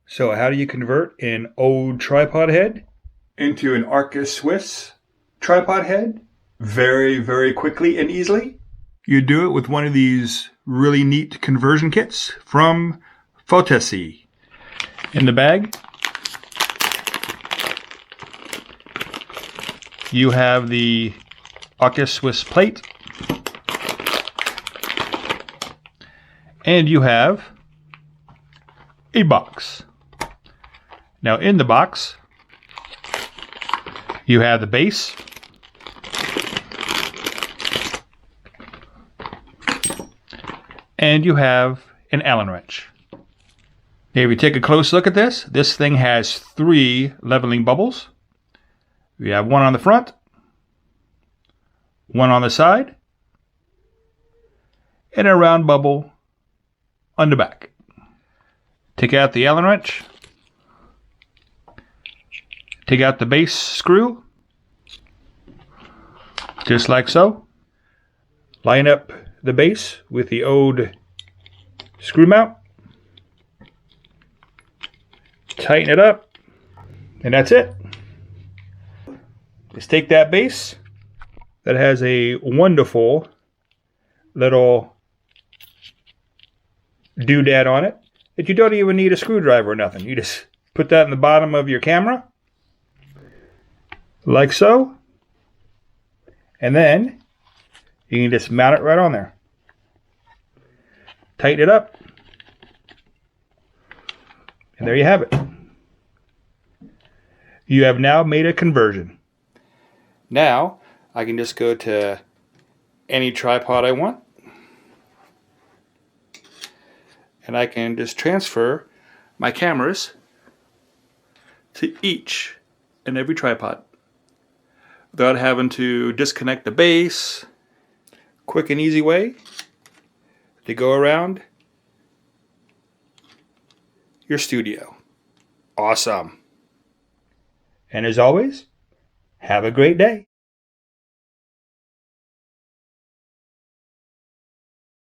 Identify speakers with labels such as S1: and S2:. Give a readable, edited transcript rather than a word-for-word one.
S1: So how do you convert an old tripod head into an Arca Swiss tripod head? Very, very quickly and easily. You do it with one of these really neat conversion kits from FOTASY. In the bag, you have the Arca Swiss plate, and you have a box. Now in the box, you have the base, and you have an Allen wrench. Now if you take a close look at this thing has 3 leveling bubbles. We have one on the front, one on the side, and a round bubble on the back. Take out the Allen wrench. Take out the base screw, just like so. Line up the base with the old screw mount. Tighten it up, and that's it. Just take that base that has a wonderful little doodad on it that you don't even need a screwdriver or nothing. You just put that in the bottom of your camera, like so, and then you can just mount it right on there. Tighten it up, and there you have it. You have now made a conversion. Now I can just go to any tripod I want, and I can just transfer my cameras to each and every tripod without having to disconnect the base. Quick and easy way to go around your studio. Awesome. And as always, have a great day.